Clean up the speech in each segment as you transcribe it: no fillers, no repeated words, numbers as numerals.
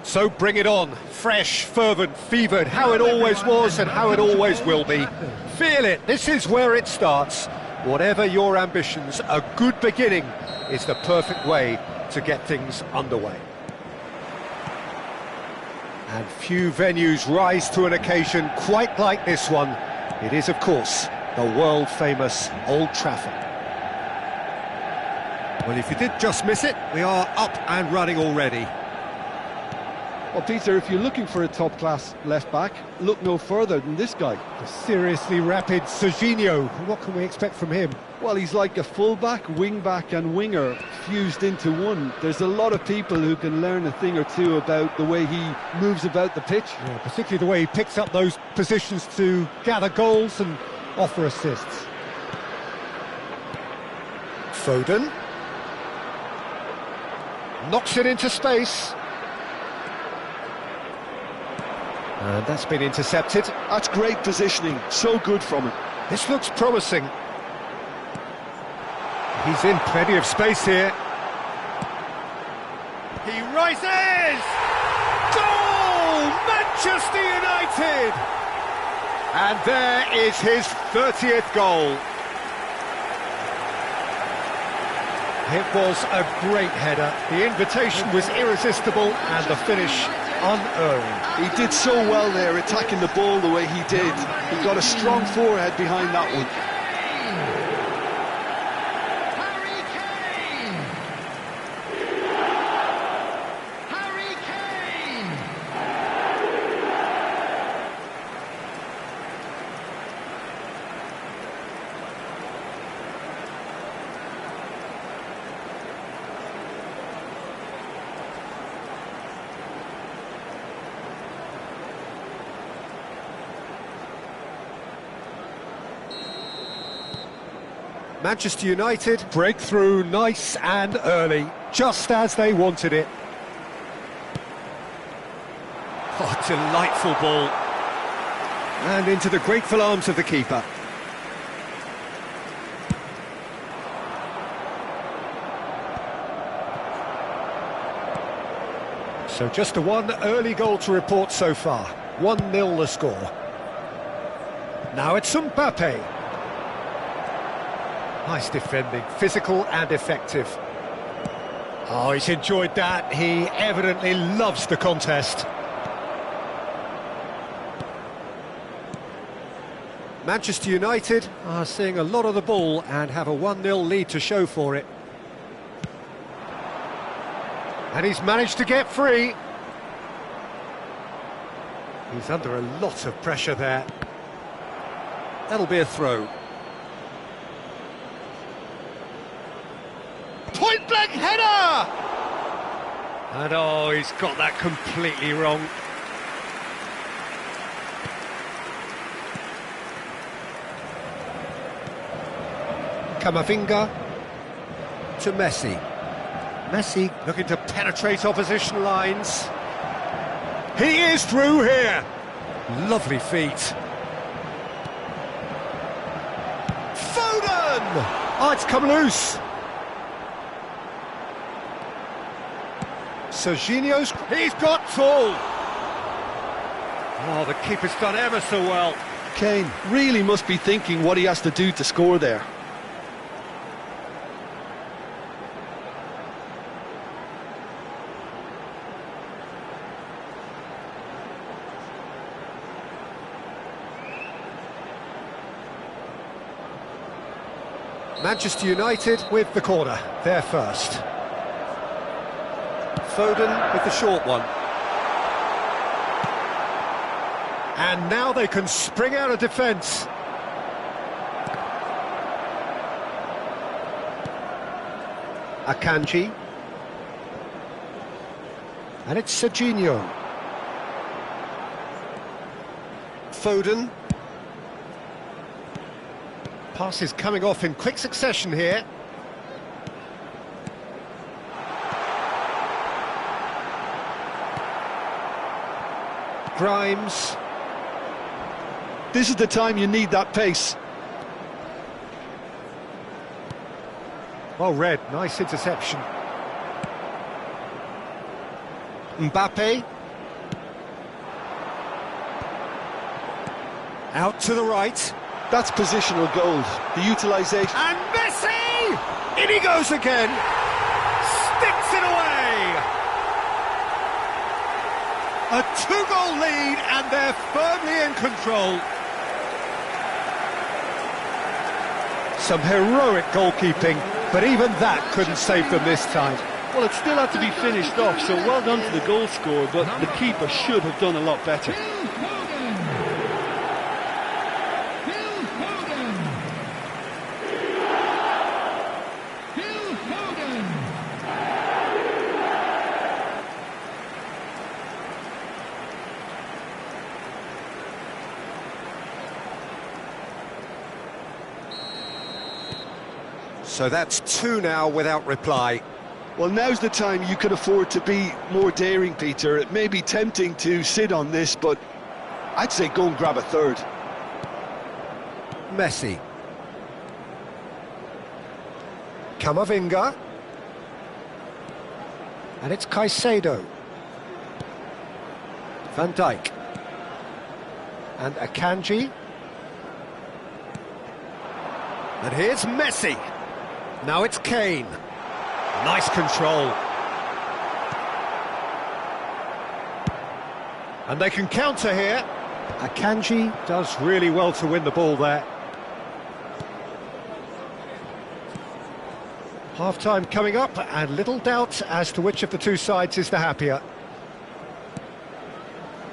So bring it on, fresh, fervent, fevered, how it always was and how it always will be. Feel it, this is where it starts. Whatever your ambitions, a good beginning is the perfect way to get things underway. And few venues rise to an occasion quite like this one. It is, of course, the world-famous Old Trafford. Well, if you did just miss it, we are up and running already. Well, Peter, if you're looking for a top-class left-back, look no further than this guy. The seriously rapid Serginho. What can we expect from him? Well, he's like a full-back, wing-back and winger fused into one. There's a lot of people who can learn a thing or two about the way he moves about the pitch. Yeah, particularly the way he picks up those positions to gather goals and offer assists. Foden. Knocks it into space. And that's been intercepted. That's great positioning, so good from him. This looks promising. He's in plenty of space here. He rises! Goal! Manchester United! And there is his 30th goal. It was a great header. The invitation was irresistible and the finish unerring. He did so well there, attacking the ball the way he did. He got a strong forehead behind that one. Manchester United break through nice and early, just as they wanted it. Oh, delightful ball. And into the grateful arms of the keeper. So just the one early goal to report so far. 1-0 the score. Now it's Mbappe. Nice defending, physical and effective. Oh, he's enjoyed that. He evidently loves the contest. Manchester United are seeing a lot of the ball and have a 1-0 lead to show for it. And he's managed to get free. He's under a lot of pressure there. That'll be a throw. Point-blank header! And oh, he's got that completely wrong. Camavinga to Messi. Messi looking to penetrate opposition lines. He is through here. Lovely feet. Foden! Oh, it's come loose. Serginho's, he's got tall. Oh, the keeper's done ever so well. Kane really must be thinking what he has to do to score there. Manchester United with the corner, they're first. Foden with the short one. And now they can spring out of defence. Akanji. And it's Serginho. Foden. Passes coming off in quick succession here. Grimes. This is the time you need that pace. Well read, nice interception. Mbappe, Out to the right. That's positional goals. The utilisation. And Messi! In he goes again. Sticks it away. A 2-goal lead and they're firmly in control. Some heroic goalkeeping, but even that couldn't save them this time. Well, it still had to be finished off, so well done to the goal scorer, but the keeper should have done a lot better. So that's 2 now without reply. Well, now's the time you can afford to be more daring, Peter. It may be tempting to sit on this, but I'd say go and grab a third. Messi. Camavinga. And it's Caicedo. Van Dijk. And Akanji. And here's Messi. Now it's Kane. Nice control. And they can counter here. Akanji does really well to win the ball there. Half-time coming up, and little doubt as to which of the two sides is the happier.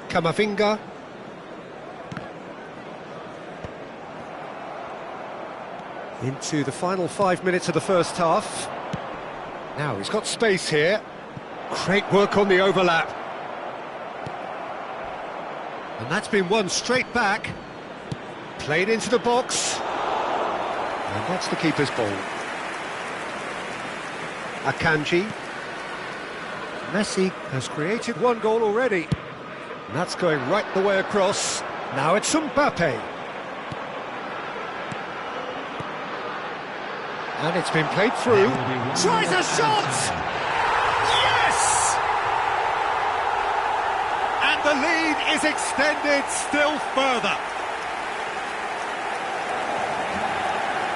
Camavinga. Into the final 5 minutes of the first half. Now he's got space here. Great work on the overlap. And that's been won straight back. Played into the box. And that's the keeper's ball. Akanji. Messi has created 1 goal already. And that's going right the way across. Now it's Mbappe. And it's been played through. Tries a shot! Yes! And the lead is extended still further.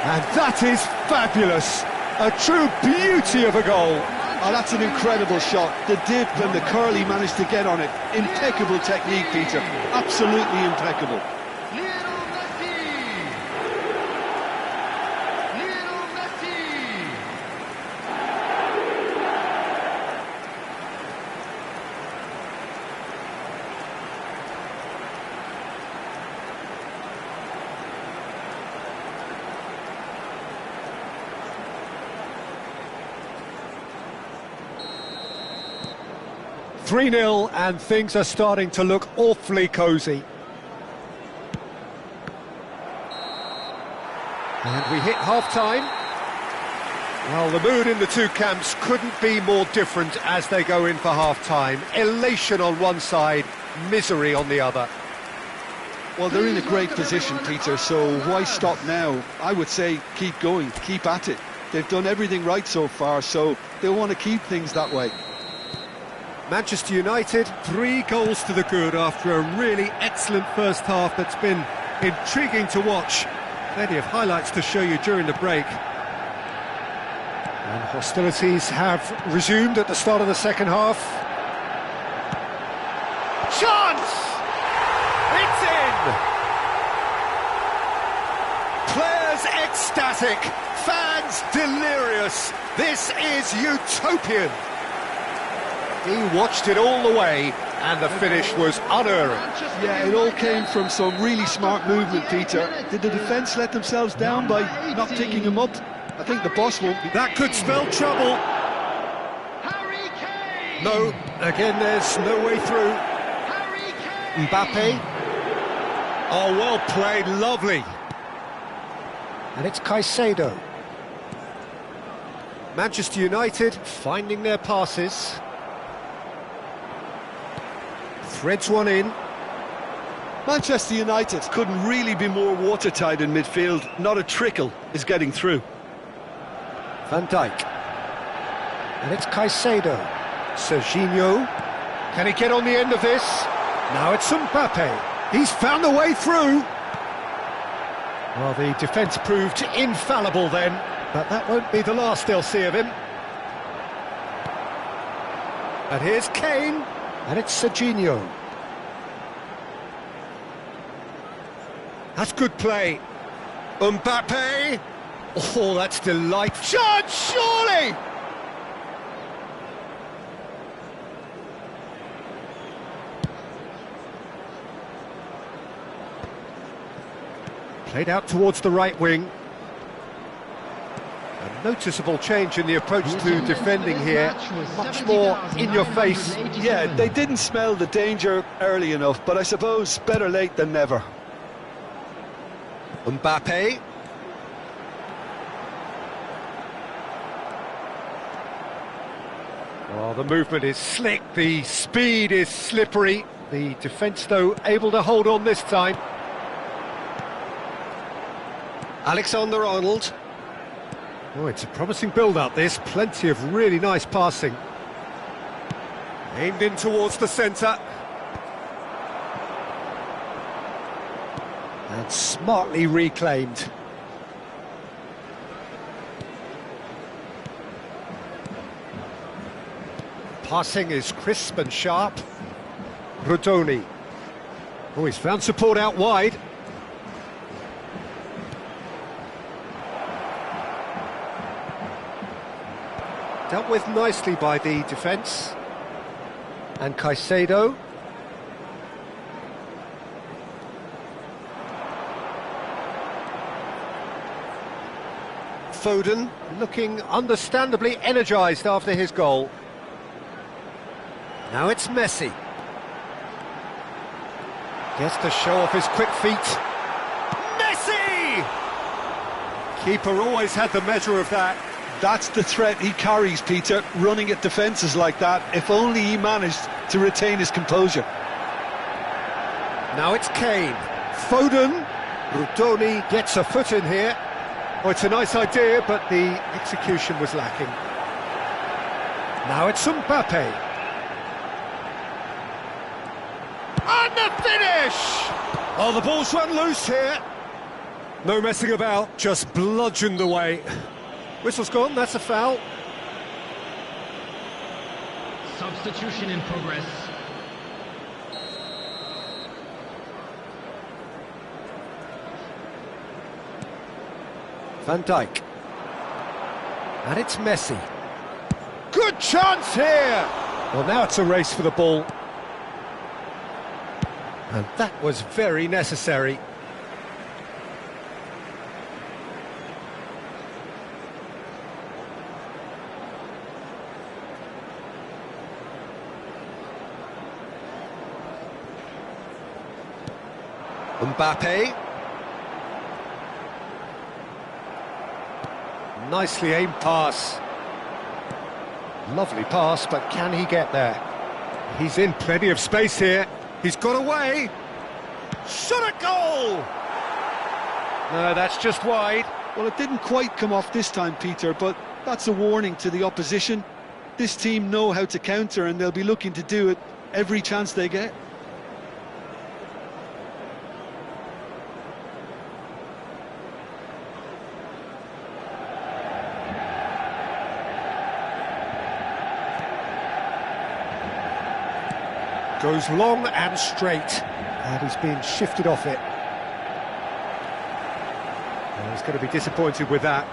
And that is fabulous. A true beauty of a goal. Oh, that's an incredible shot. The dip and the curl he managed to get on it. Impeccable technique, Peter. Absolutely impeccable. 3-0 and things are starting to look awfully cosy. And we hit half-time. Well, the mood in the two camps couldn't be more different as they go in for half-time. Elation on one side, misery on the other. Well, they're in a great position, Peter, so why stop now? I would say keep going, keep at it. They've done everything right so far, so they'll want to keep things that way. Manchester United, 3 goals to the good after a really excellent first half that's been intriguing to watch. Plenty of highlights to show you during the break. And hostilities have resumed at the start of the second half. Chance! It's in! Players ecstatic, fans delirious. This is utopian. He watched it all the way, and the finish was unerring. Yeah, it all came from some really smart movement, Peter. Did the defence let themselves down by not picking him up? I think the boss won't be... That could spell trouble. No, again there's no way through. Mbappe. Oh, well played, lovely. And it's Caicedo. Manchester United finding their passes. Threads one in. Manchester United couldn't really be more watertight in midfield. Not a trickle is getting through. Van Dijk. And it's Caicedo. Serginho. Can he get on the end of this? Now it's Mbappe. He's found a way through. Well, the defence proved infallible then, but that won't be the last they'll see of him. And here's Kane, and it's Serginho. That's good play. Mbappe. Oh, that's delightful. Chance, surely! Played out towards the right wing. A noticeable change in the approach to defending here. Much more in your face. Yeah, they didn't smell the danger early enough, but I suppose better late than never. Mbappe. Well, the movement is slick, the speed is slippery. The defence, though, able to hold on this time. Alexander-Arnold. Oh, it's a promising build-up, this. Plenty of really nice passing. Aimed in towards the centre. And smartly reclaimed. Passing is crisp and sharp. Rodoni. Oh, he's found support out wide. Dealt with nicely by the defence. And Caicedo. Foden looking understandably energised after his goal. Now it's Messi. Gets to show off his quick feet. Messi! Keeper always had the measure of that. That's the threat he carries, Peter, running at defences like that. If only he managed to retain his composure. Now it's Kane. Foden. Rodoni gets a foot in here. Oh, it's a nice idea, but the execution was lacking. Now it's Mbappe. And the finish! Oh, the ball's run loose here. No messing about, just bludgeoned away. Whistle's gone, that's a foul. Substitution in progress. Van Dijk. And it's Messi. Good chance here! Well, now it's a race for the ball. And that was very necessary. Mbappe. Nicely aimed pass. Lovely pass, but can he get there? He's in plenty of space here. He's got away. Shot a goal! No, that's just wide. Well, it didn't quite come off this time, Peter, but that's a warning to the opposition. This team know how to counter, and they'll be looking to do it every chance they get. Goes long and straight, and he's being shifted off it. Well, he's going to be disappointed with that.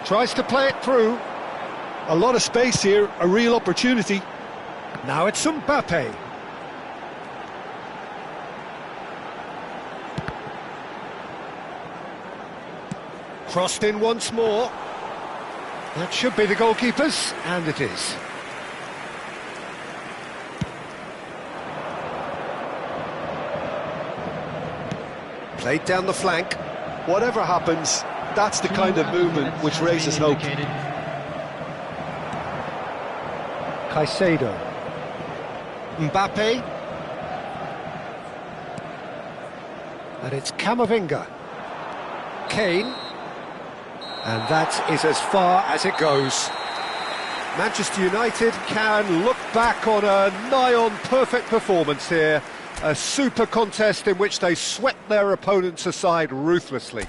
Tries to play it through. A lot of space here, a real opportunity. Now it's Mbappe. Crossed in once more. That should be the goalkeeper's, and it is. Played down the flank. Whatever happens, that's the kind of movement which raises hope. Caicedo. Mbappe. And it's Camavinga. Kane. And that is as far as it goes. Manchester United can look back on a nigh-on perfect performance here. A super contest in which they swept their opponents aside ruthlessly.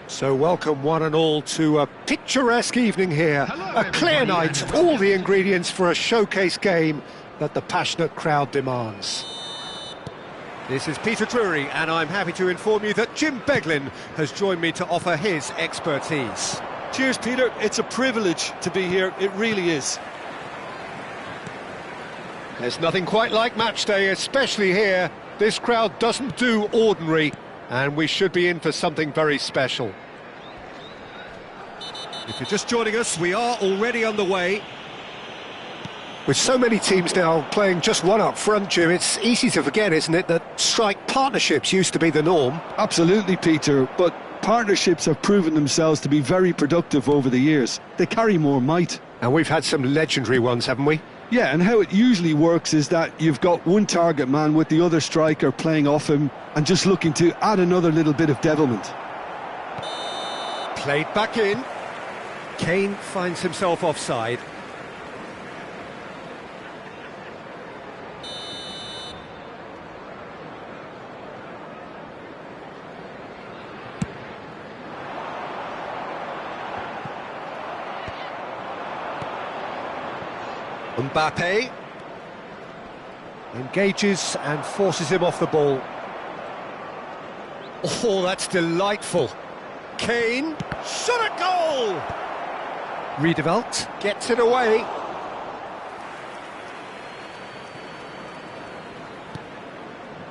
So welcome one and all to a picturesque evening here. A clear night, all the ingredients for a showcase game that the passionate crowd demands. This is Peter Drury, and I'm happy to inform you that Jim Beglin has joined me to offer his expertise. Cheers, Peter. It's a privilege to be here. It really is. There's nothing quite like match day, especially here. This crowd doesn't do ordinary, and we should be in for something very special. If you're just joining us, we are already underway. With so many teams now playing just one up front, Jim, it's easy to forget, isn't it, that strike partnerships used to be the norm? Absolutely, Peter, but partnerships have proven themselves to be very productive over the years. They carry more might. And we've had some legendary ones, haven't we? Yeah, and how it usually works is that you've got one target man with the other striker playing off him and just looking to add another little bit of devilment. Played back in. Kane finds himself offside. Mbappe engages and forces him off the ball. Oh, that's delightful. Kane, shot at goal! Riedewald gets it away.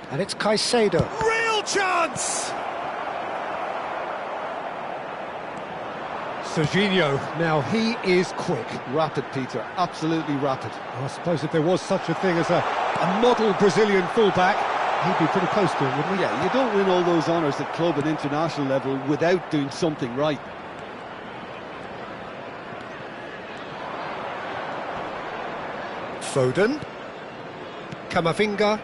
And it's Caicedo. Real chance! Serginho, now he is quick. Rapid, Peter, absolutely rapid. I suppose if there was such a thing as a model Brazilian fullback, he'd be pretty close to it, wouldn't he? Yeah, you don't win all those honours at club and international level without doing something right. Foden. Camavinga.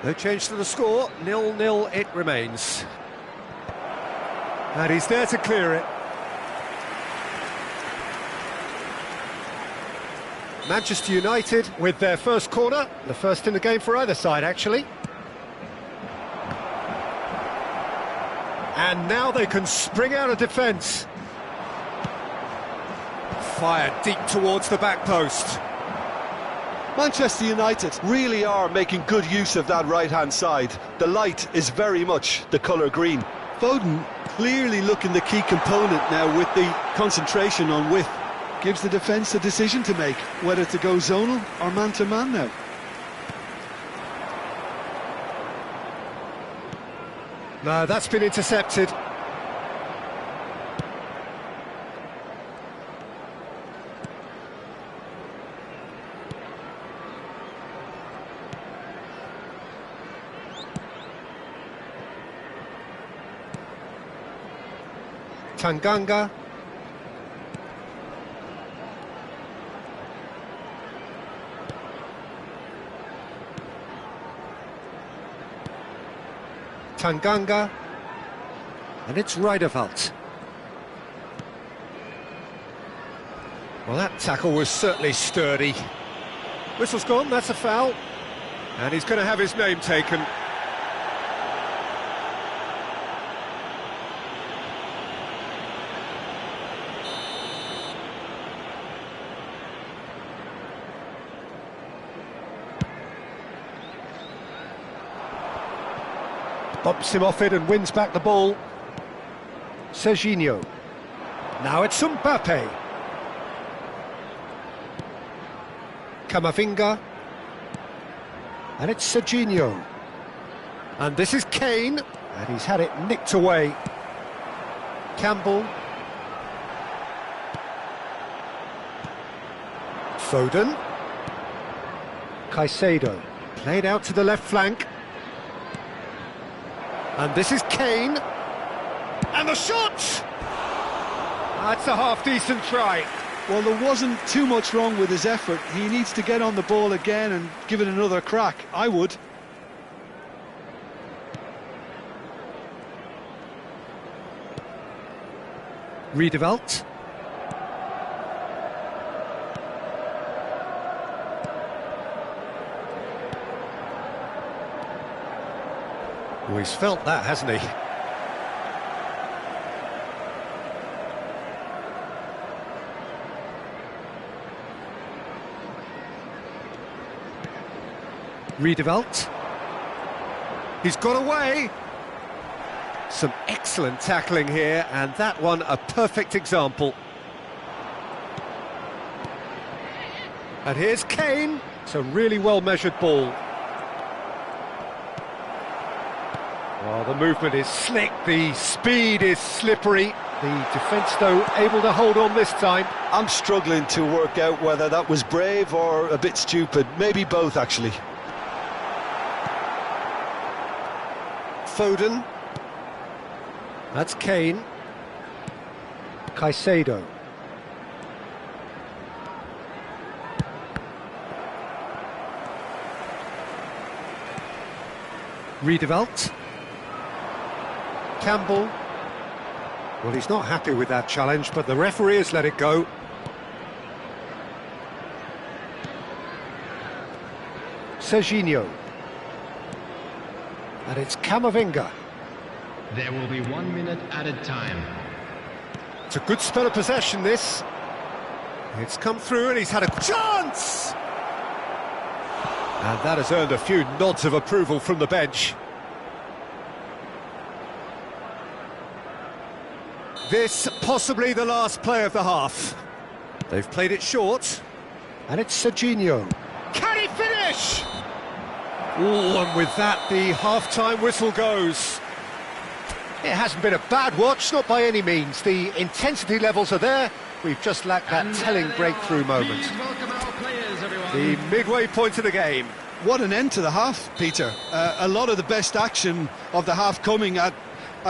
No change to the score, 0-0 it remains. And he's there to clear it. Manchester United with their first corner, the first in the game for either side, actually. And now they can spring out of defence. Fired deep towards the back post. Manchester United really are making good use of that right-hand side. The light is very much the colour green. Foden clearly looking the key component now with the concentration on width. Gives the defence a decision to make, whether to go zonal or man-to-man now. No, that's been intercepted. Tanganga. Tanganga. And it's Riedewald. Well, that tackle was certainly sturdy. Whistle's gone, that's a foul. And he's going to have his name taken. Bumps him off it and wins back the ball. Serginho. Now it's Mbappe. Camavinga. And it's Serginho. And this is Kane. And he's had it nicked away. Campbell. Foden. Caicedo. Played out to the left flank. And this is Kane. And the shot! That's a half-decent try. Well, there wasn't too much wrong with his effort. He needs to get on the ball again and give it another crack. I would. Riedewald. Oh, he's felt that, hasn't he? Riedewald. He's got away. Some excellent tackling here, and that one a perfect example. And here's Kane. It's a really well-measured ball. Oh, the movement is slick, the speed is slippery. The defence, though, able to hold on this time. I'm struggling to work out whether that was brave or a bit stupid. Maybe both, actually. Foden. That's Kane. Caicedo. Riedewald. Campbell. Well, he's not happy with that challenge, but the referee has let it go. Serginho. And it's Camavinga. There will be 1 minute added time. It's a good spell of possession, this. It's come through and he's had a chance! And that has earned a few nods of approval from the bench. This possibly the last play of the half. They've played it short. And it's Serginho. Can he finish? Oh, and with that, the half-time whistle goes. It hasn't been a bad watch, not by any means. The intensity levels are there. We've just lacked that telling breakthrough moment. Welcome our players, everyone. The midway point of the game. What an end to the half, Peter. A lot of the best action of the half coming at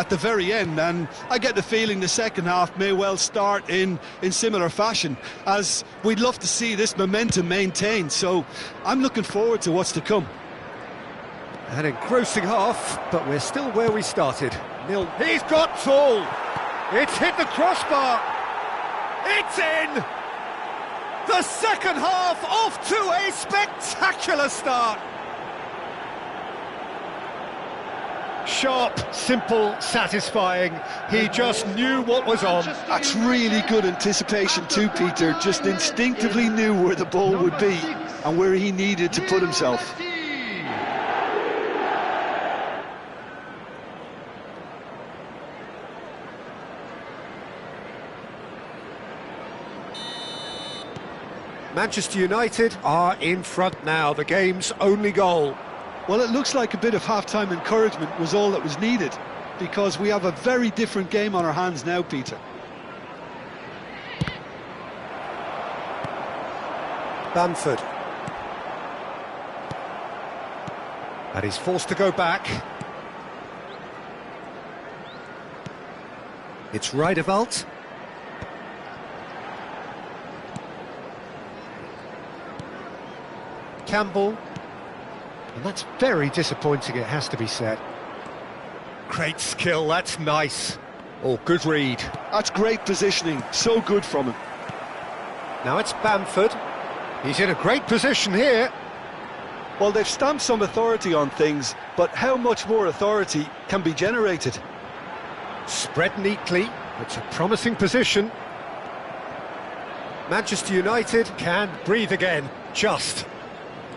the very end, and I get the feeling the second half may well start in similar fashion, as we'd love to see this momentum maintained. So I'm looking forward to what's to come. An engrossing half, but we're still where we started. Nil. He's got tall. It's hit the crossbar. It's in. The second half off to a spectacular start. Sharp, simple, satisfying. He just knew what was on. That's really good anticipation too, Peter. Just instinctively knew where the ball would be and where he needed to put himself. Manchester United are in front now, the game's only goal. Well, it looks like a bit of half-time encouragement was all that was needed, because we have a very different game on our hands now, Peter. Bamford. And he's forced to go back. It's Riedewald. Campbell. And that's very disappointing, it has to be said. Great skill, that's nice. Oh, good read. That's great positioning, so good from him. Now it's Bamford. He's in a great position here. Well, they've stamped some authority on things, but how much more authority can be generated? Spread neatly, it's a promising position. Manchester United can breathe again, just.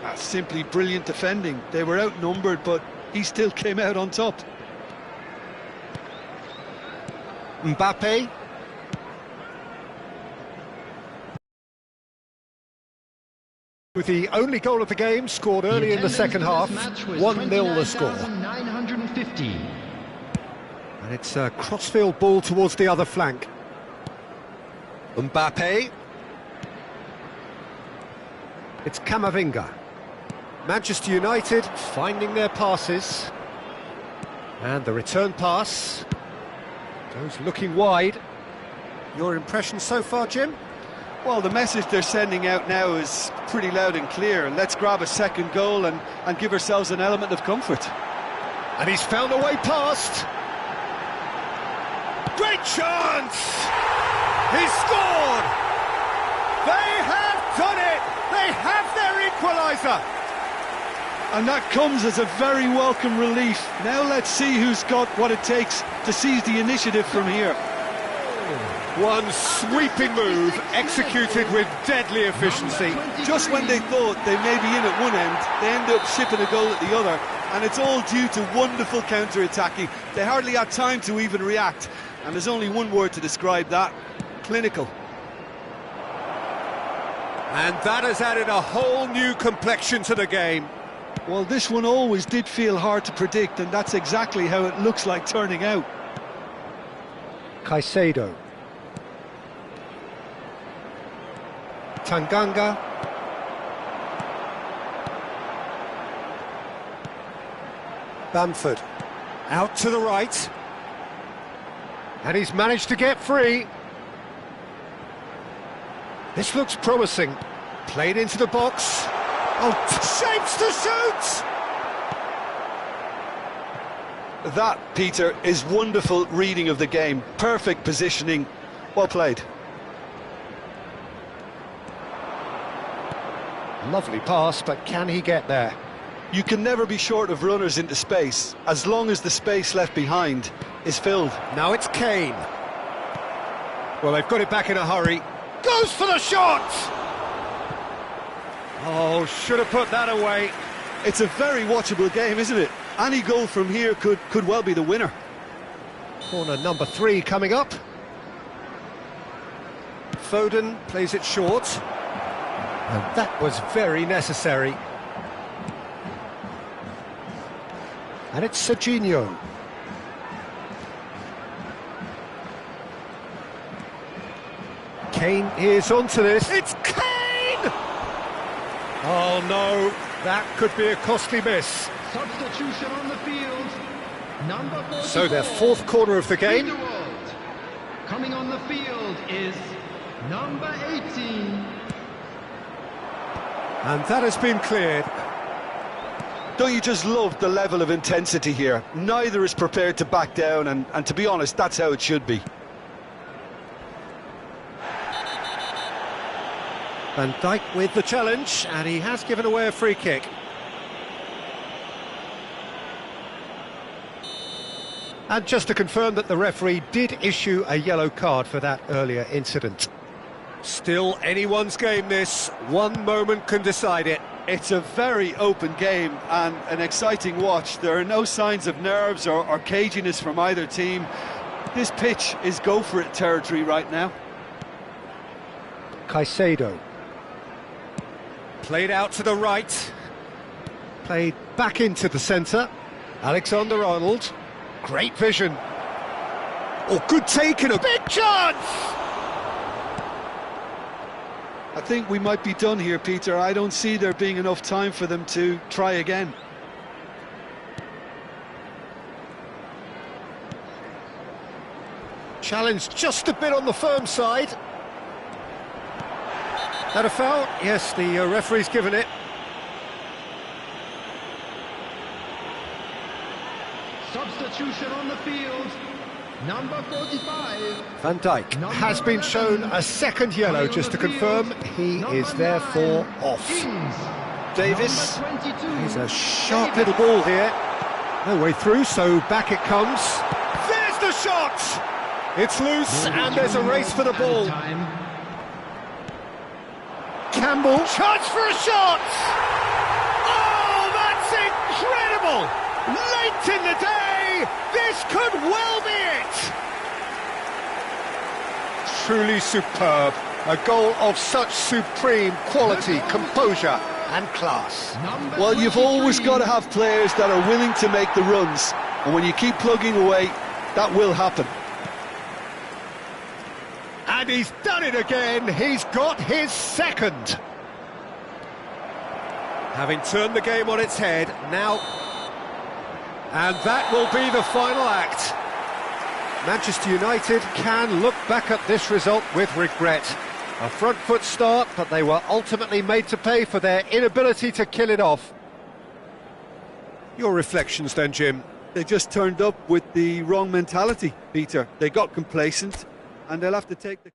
That's simply brilliant defending. They were outnumbered, but he still came out on top. Mbappe. With the only goal of the game scored early in the second half, 1-0 the score. 950. And it's a crossfield ball towards the other flank. Mbappe. It's Camavinga. Manchester United finding their passes. And the return pass goes looking wide. Your impression so far, Jim? Well, the message they're sending out now is pretty loud and clear. Let's grab a second goal and give ourselves an element of comfort. And he's found a way past. Great chance! He's scored! They have done it! They have their equaliser! And that comes as a very welcome relief. Now let's see who's got what it takes to seize the initiative from here. One sweeping move, executed with deadly efficiency. Just when they thought they may be in at one end, they end up shipping a goal at the other, and it's all due to wonderful counter-attacking. They hardly had time to even react, and there's only one word to describe that: clinical. And that has added a whole new complexion to the game. Well, this one always did feel hard to predict, and that's exactly how it looks like turning out. Caicedo. Tanganga. Bamford. Out to the right. And he's managed to get free. This looks promising. Played into the box. Oh, shapes to shoot! That, Peter, is wonderful reading of the game. Perfect positioning. Well played. Lovely pass, but can he get there? You can never be short of runners into space, as long as the space left behind is filled. Now it's Kane. Well, they've got it back in a hurry. Goes for the shot! Oh, should have put that away. It's a very watchable game, isn't it? Any goal from here could well be the winner. Corner number 3 coming up. Foden plays it short. And that was very necessary. And it's Serginho. Kane is onto this. It's Kane! Oh no, that could be a costly miss. Substitution on the field. Number 44. So their fourth corner of the game. Coming on the field is number 18. And that has been cleared. Don't you just love the level of intensity here? Neither is prepared to back down, and to be honest, that's how it should be. Van Dijk with the challenge, and he has given away a free kick. And just to confirm that the referee did issue a yellow card for that earlier incident. Still anyone's game this, one moment can decide it. It's a very open game and an exciting watch. There are no signs of nerves or caginess from either team. This pitch is go-for-it territory right now. Caicedo. Played out to the right. Played back into the centre. Alexander-Arnold. Great vision. Oh, good take and a big chance! I think we might be done here, Peter. I don't see there being enough time for them to try again. Challenge just a bit on the firm side. That a foul? Yes, the referee's given it. Substitution on the field. Number 45. Van Dijk has been shown a second yellow, just to confirm. He is therefore off. Davis, he's a sharp little ball here. No way through, so back it comes. There's the shot! It's loose, and there's a race for the ball. Campbell, chance for a shot! Oh, that's incredible! Late in the day, this could well be it! truly superb. A goal of such supreme quality, composure and class. Well, you've always got to have players that are willing to make the runs, and when you keep plugging away, that will happen. And he's done it again. He's got his second. Having turned the game on its head, now... And that will be the final act. Manchester United can look back at this result with regret. A front foot start, but they were ultimately made to pay for their inability to kill it off. Your reflections then, Jim? They just turned up with the wrong mentality, Peter. They got complacent, and they'll have to take the...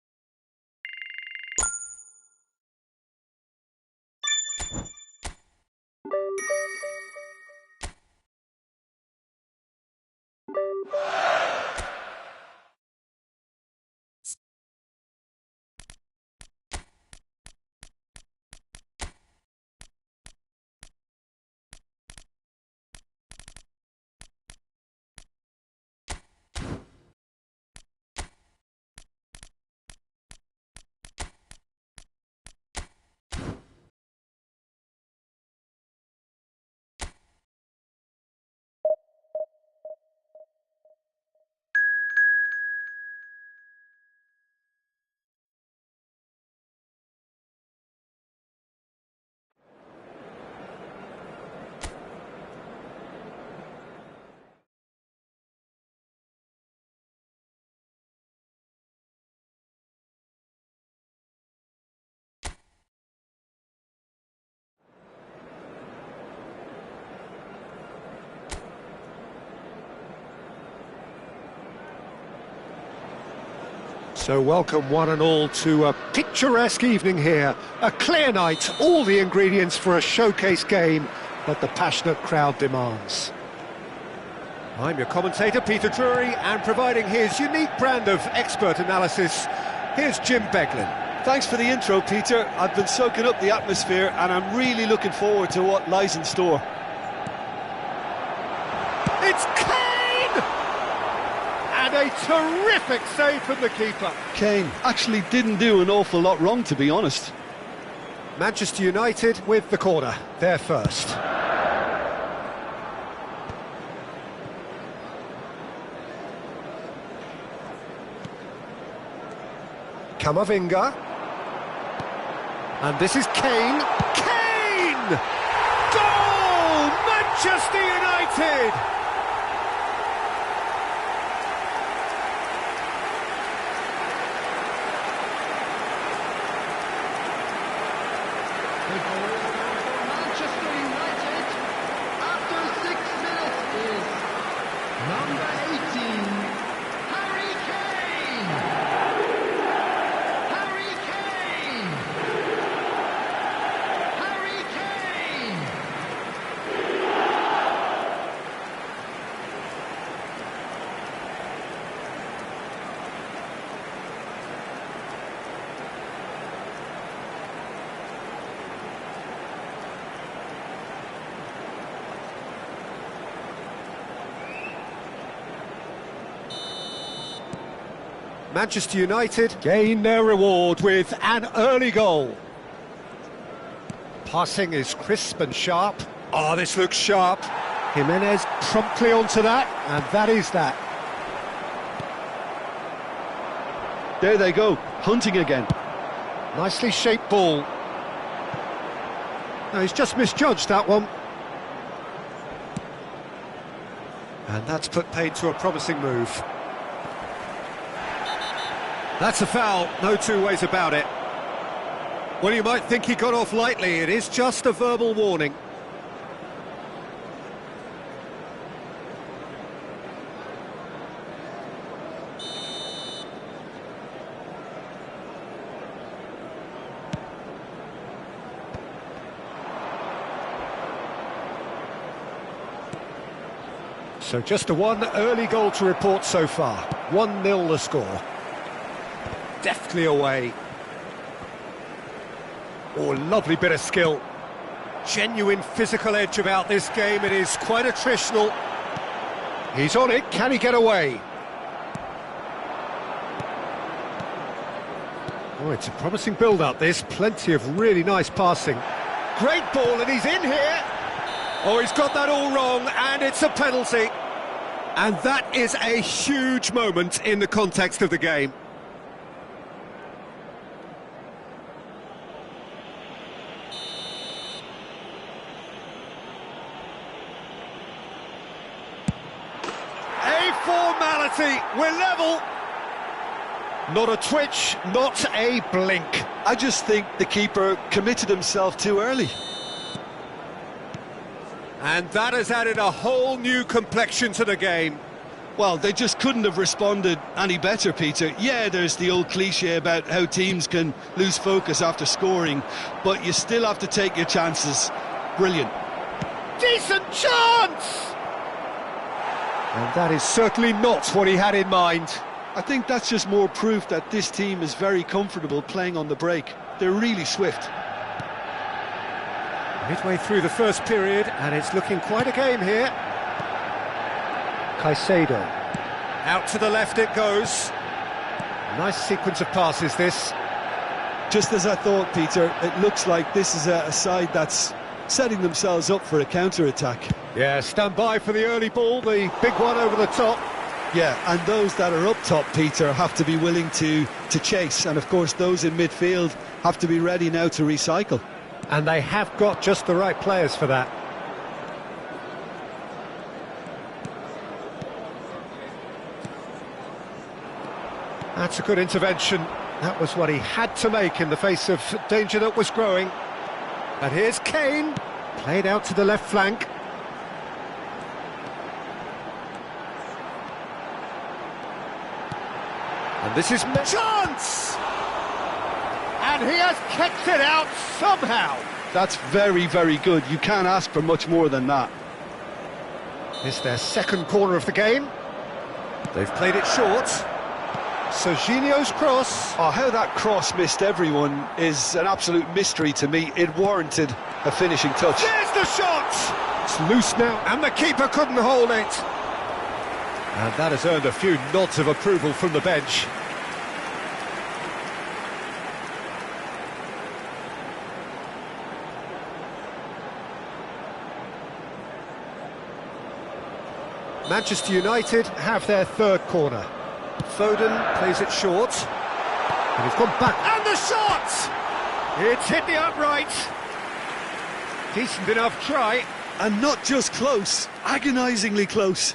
So welcome one and all to a picturesque evening here. A clear night, all the ingredients for a showcase game that the passionate crowd demands. I'm your commentator, Peter Drury, and providing his unique brand of expert analysis, here's Jim Beglin. Thanks for the intro, Peter. I've been soaking up the atmosphere, and I'm really looking forward to what lies in store. It's Kane! And a terrific save from the keeper. Kane actually didn't do an awful lot wrong, to be honest. Manchester United with the corner, they're first. Camavinga. And this is Kane. Kane! Goal! Manchester United! Manchester United, after 6 minutes, is number 18, Harry Kane! Harry Kane! Harry Kane! Manchester United gain their reward with an early goal. Passing is crisp and sharp. Oh, this looks sharp. Jimenez promptly onto that, and that is that. There they go, hunting again. Nicely shaped ball. No, he's just misjudged that one. And that's put paid to a promising move. That's a foul, no two ways about it. Well, you might think he got off lightly, it is just a verbal warning. So just a one early goal to report so far. 1-0 the score. Deftly away. Oh, lovely bit of skill. Genuine physical edge about this game. It is quite attritional. He's on it. Can he get away? Oh, it's a promising build-up, this. Plenty of really nice passing. Great ball, and he's in here. Oh, he's got that all wrong, and it's a penalty. And that is a huge moment in the context of the game. A formality. We're level. Not a twitch, not a blink. I just think the keeper committed himself too early. And that has added a whole new complexion to the game. Well, they just couldn't have responded any better, Peter. Yeah, there's the old cliche about how teams can lose focus after scoring, but you still have to take your chances. Brilliant. Decent chance! And that is certainly not what he had in mind. I think that's just more proof that this team is very comfortable playing on the break. They're really swift. Midway through the first period, and it's looking quite a game here. Caicedo. Out to the left it goes. Nice sequence of passes, this. Just as I thought, Peter, it looks like this is a side that's setting themselves up for a counter-attack. Yeah, stand by for the early ball, the big one over the top. Yeah, and those that are up top, Peter, have to be willing to chase. And, of course, those in midfield have to be ready now to recycle. And they have got just the right players for that. That's a good intervention. That was what he had to make in the face of danger that was growing. And here's Kane, played out to the left flank. And this is chance! And he has kicked it out somehow. That's very, very good. You can't ask for much more than that. It's their second corner of the game. They've played it short. Serginho's cross. Oh, how that cross missed everyone is an absolute mystery to me. It warranted a finishing touch. There's the shot! It's loose now, and the keeper couldn't hold it. And that has earned a few nods of approval from the bench. Manchester United have their third corner. Foden plays it short. And he's gone back. And the shot! It's hit the upright. Decent enough try. And not just close, agonisingly close.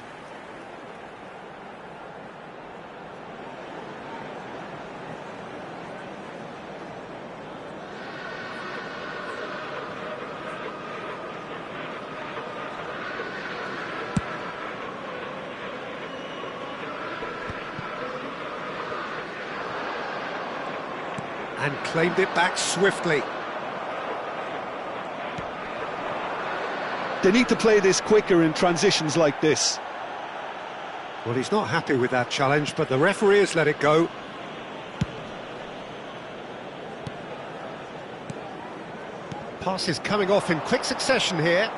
And claimed it back swiftly. They need to play this quicker in transitions like this. Well, he's not happy with that challenge, but the referee has let it go. Pass is coming off in quick succession here.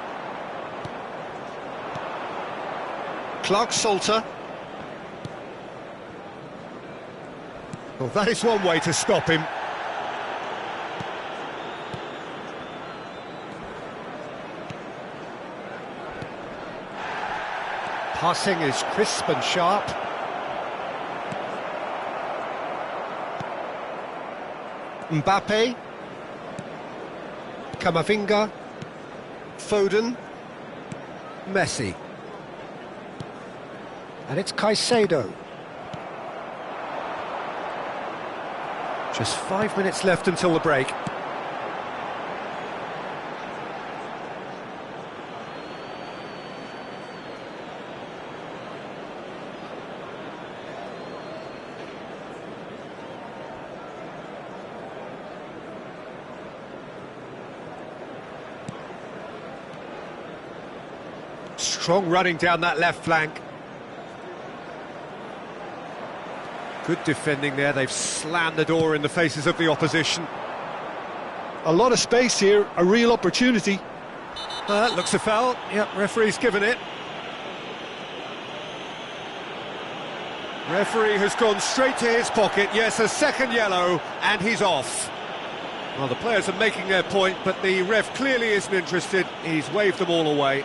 Clark-Salter. Well, that is one way to stop him. Passing is crisp and sharp. Mbappe. Camavinga. Foden. Messi. And it's Caicedo. Just 5 minutes left until the break. Strong running down that left flank. Good defending there, they've slammed the door in the faces of the opposition. A lot of space here, a real opportunity. That looks a foul. Yep, referee's given it. Referee has gone straight to his pocket. Yes, a second yellow, and he's off. Well, the players are making their point, but the ref clearly isn't interested. He's waved them all away.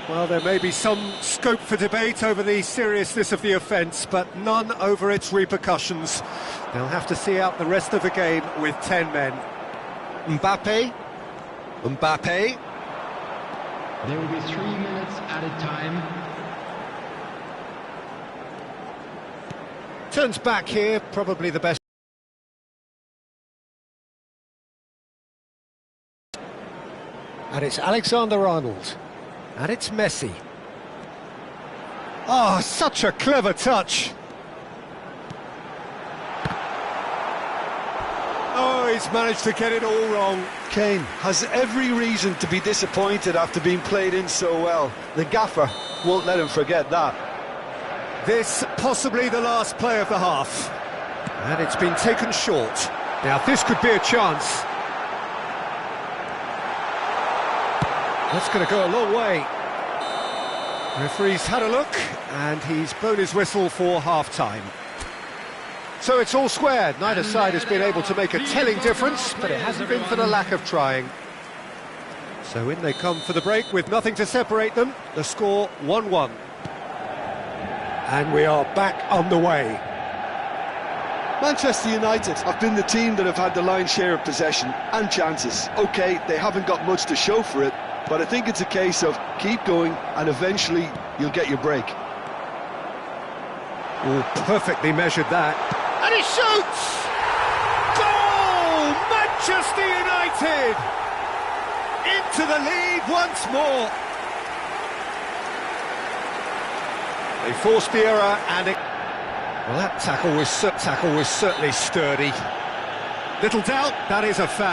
Well, there may be some scope for debate over the seriousness of the offence, but none over its repercussions. They'll have to see out the rest of the game with 10 men. Mbappe. There will be 3 minutes added time. Turns back here, probably the best. And it's Alexander-Arnold. And it's Messi. Oh, such a clever touch. Oh, he's managed to get it all wrong. Kane has every reason to be disappointed after being played in so well. The gaffer won't let him forget that. This possibly the last play of the half. And it's been taken short. Now this could be a chance. That's going to go a long way. Referee's had a look, and he's blown his whistle for half-time. So it's all squared. Neither side has been able to make a telling difference, but it hasn't been for the lack of trying. So in they come for the break with nothing to separate them. The score 1-1. And we are back on the way. Manchester United have been the team that have had the lion's share of possession and chances. OK, they haven't got much to show for it, but I think it's a case of keep going and eventually you'll get your break. Oh, perfectly measured that. And he shoots! Goal! Manchester United! Into the lead once more. They forced the error and it... Well, that tackle was certainly sturdy. Little doubt, that is a foul.